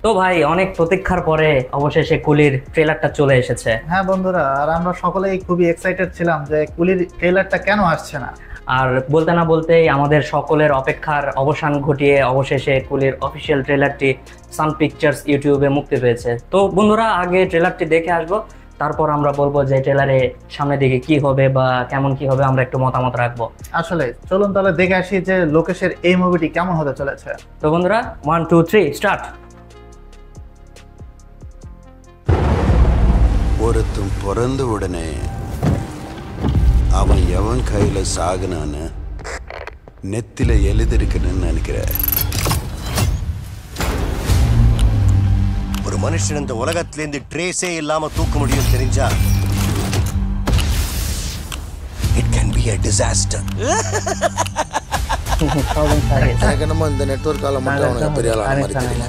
তো ভাই অনেক প্রতীক্ষার পরে অবশেষে কুলির ট্রেলারটা চলে এসেছে। হ্যাঁ বন্ধুরা, আর আমরা সকলেই খুবই এক্সাইটেড ছিলাম যে কুলির ট্রেলারটা কেন আসছে না। আর বলতে না বলতেই আমাদের সকলের অপেক্ষার অবসান ঘটিয়ে অবশেষে কুলির অফিসিয়াল ট্রেলারটি সান পিকচার্স ইউটিউবে মুক্তি পেয়েছে। তো বন্ধুরা, আগে ট্রেলারটি দেখে আসবো, তারপর আমরা বলবো যে ট্রেলারে সামনের দিকে কি হবে বা কেমন কি হবে, আমরা একটু মতামত রাখবো। আসলে চলুন তাহলে দেখে আসি যে লোকেশের এই মুভিটি কেমন হতে চলেছে। তো বন্ধুরা, 1 2 3 স্টার্ট। ஒருத்தன் பிறந்த உடனே அவன் எவன் கையில சாகுனான்னு நெத்தில எழுதிருக்குன்னு நினைக்கிறேன். ஒரு மனுஷன் இந்த உலகத்திலேருந்து ட்ரேஸே இல்லாம தூக்க முடியும் தெரிஞ்சா it can be a disaster. எனக்கு என்னமோ இந்த நெட்வொர்க் கால மட்டும் அவனுக்கு பெரிய ஆளான மாதிரி தெரியல.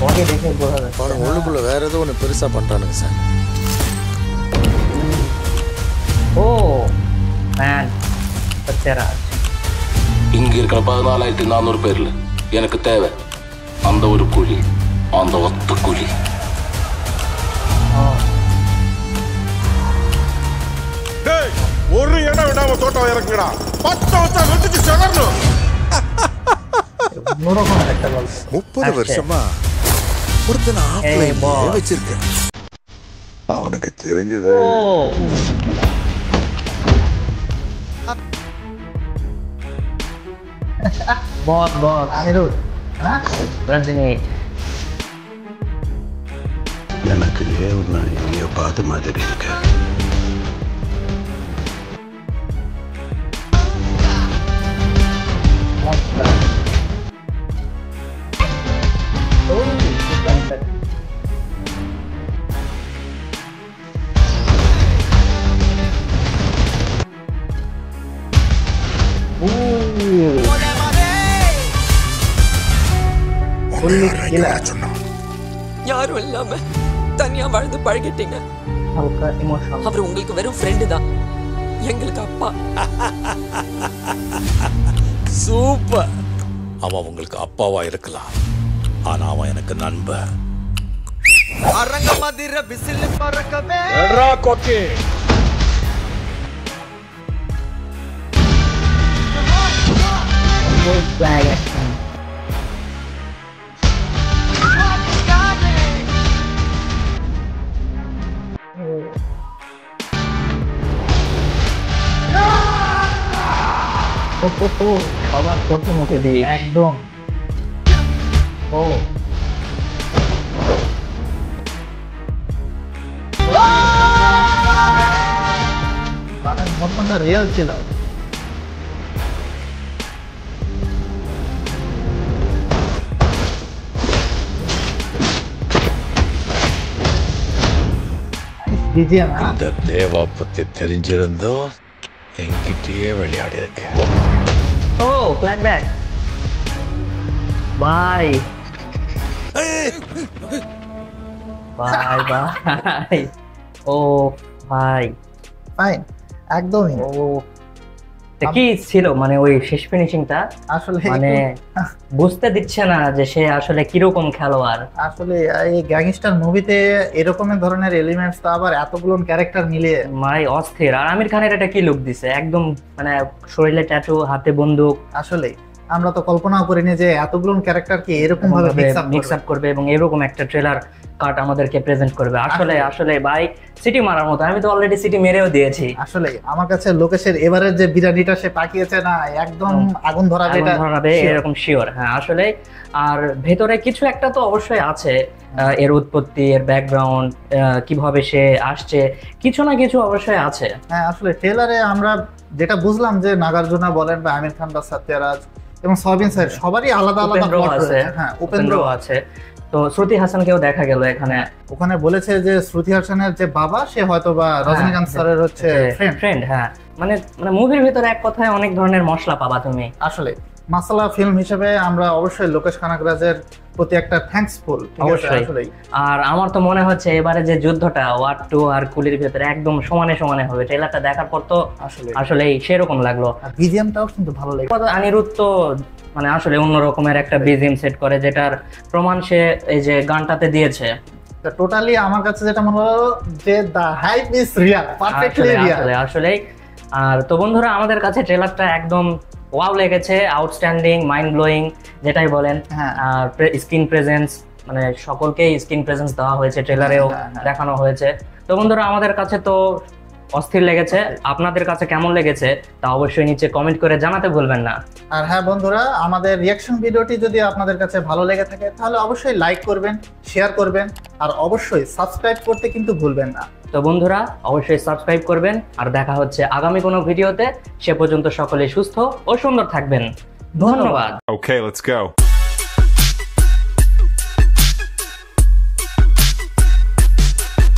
அவனுக்கு உள்ளுக்குள்ள வேற ஏதோ ஒன்று பெருசா பண்றானுங்க சார். ஓ மேன், சத்யராஜ். இங்க இருக்கிற 14,400 பேர்ல எனக்கு தேவை அந்த ஒரு குழி, அந்த ஒத்த குழி. ஒரு இடம் விடாம தோட்டம் இறக்குங்கடா. 10 வருஷம் வெட்டிச்சு செதறணும். 30 வருஷமா ஒருத்தனை ஆஃப்லைன்ல வச்சிருக்கேன். அவனுக்கு தெரிஞ்சது বস অনিরুদ্ধ, ரஜினி. எனக்கு லேவுனா எங்கேயோ பார்த்த மாதிரி இருக்கு. யாரும் இல்லாம தனியா வாழ்ந்து பழகிட்டீங்க. அவர் உங்களுக்கு வெறும் ஃப்ரெண்டு தான், எங்களுக்கு அப்பா. சூப்பர். அவன் உங்களுக்கு அப்பாவா இருக்கலாம், ஆனா அவன் எனக்கு நண்பன். அரங்க மதிர விசில் பறக்கவே கொக்கி সবার চোখে মুখে দিয়ে একদম। ও মতনটা রিয়েল ছিল। இந்த தேவா பத்தி தெரிஞ்சிருந்தோ என்கிட்டயே விளையாடி இருக்கேன். ও ফ্ল্যাশব্যাক। Bye bye bye. ও ভাই, ফাইন, একদমই। ও কি ছিল মানে ওই শেষ ফিনিশিংটা আসলে মানে বুঝতে দিচ্ছে না যে সে আসলে কিরকম খেলোয়াড়। আসলে এই গ্যাংস্টার মুভিতে এরকম ধরনের এলিমেন্টস তো আবার এতগুলো ক্যারেক্টার মিলিয়ে মাই অস্থির। আর আমির খানের এটা কি লুক দিছে, একদম মানে শরীরে ট্যাটু, হাতে বন্দুক। আসলে আমরা তো কল্পনাও করিনি যে এতগুলো ক্যারেক্টার কি এরকম ভাবে মিক্স আপ করবে এবং এরকম একটা ট্রেলার কাট আমাদেরকে প্রেজেন্ট করবে। আসলে আসলে ভাই সিটি মারার মতো। আমি তো অলরেডি সিটি মেরেও দিয়েছি। আসলে আমার কাছে লোকেশের এবারের যে বিরিয়ানিটা সে পাকিয়েছে না, একদম আগুন ধরাবে, এটা ধরাবে এরকম শিওর। হ্যাঁ আসলে আর ভেতরে কিছু একটা তো অবশ্যই আছে, এর উৎপত্তি, এর ব্যাকগ্রাউন্ড, কিভাবে সে আসছে, কিছু না কিছু অবশ্যই আছে। হ্যাঁ আসলে ট্রেলারে আমরা যেটা বুঝলাম যে নাগার্জুনা বলেন বা আমির খান বা সত্যরাজ এবং সবিন স্যার সবারই আলাদা আলাদা প্লট আছে। হ্যাঁ উপেন্দ্র আছে, তো শ্রুতি হাসানকেও দেখা গেল এখানে। ওখানে বলেছে যে শ্রুতি হাসানের যে বাবা সে হয়তো বা রজনীকান্ত স্যারের হচ্ছে ফ্রেন্ড। হ্যাঁ মানে মানে মুভির ভিতরে এক কথায় অনেক ধরনের মশলা পাবা তুমি। আসলে মাসালা ফিল্ম হিসেবে আমরা অবশ্যই লোকেশ কানাগরাজের প্রতি একটা থ্যাঙ্কসফুল। অবশ্যই। আর আমার তো মনে হচ্ছে এবারে যে যুদ্ধটা ওয়ার 2 আর কুলির ভিতরে একদম সমানে সমানে হবে। ট্রেলারটা দেখার পর তো আসলেই সেরকম লাগলো। বিজিএমটাও কিন্তু ভালো লাগে। অনিরুদ্ধ তো মানে আসলে অন্য রকমের একটা বিজিএম সেট করে, যেটার প্রমাণ সে এই যে গানটাতে দিয়েছে। টোটালি আমার কাছে যেটা মনে হলো যে the hype is Real, perfectly Real আসলেই। আর তো বন্ধুরা, আমাদের কাছে ট্রেলারটা একদম ওয়াও লেগেছে, আউটস্ট্যান্ডিং, মাইন্ড ব্লোয়িং যেটাই বলেন। আর স্ক্রিন প্রেজেন্স, মানে সকলকেই স্ক্রিন প্রেজেন্স দেওয়া হয়েছে, ট্রেলারেও দেখানো হয়েছে। তো বন্ধুরা, আমাদের কাছে তো অস্থির লেগেছে, আপনাদের কাছে কেমন লেগেছে তা অবশ্যই নিচে কমেন্ট করে জানাতে ভুলবেন না। আর হ্যাঁ বন্ধুরা, আমাদের রিয়াকশন ভিডিওটি যদি আপনাদের কাছে ভালো লেগে থাকে তাহলে অবশ্যই লাইক করবেন, শেয়ার করবেন, আর অবশ্যই সাবস্ক্রাইব করতে কিন্তু ভুলবেন না। তো বন্ধুরা, অবশ্যই সাবস্ক্রাইব করবেন, আর দেখা হচ্ছে আগামী কোনো ভিডিওতে। সে পর্যন্ত সকলে সুস্থ ও সুন্দর থাকবেন। ধন্যবাদ। Okay, let's go.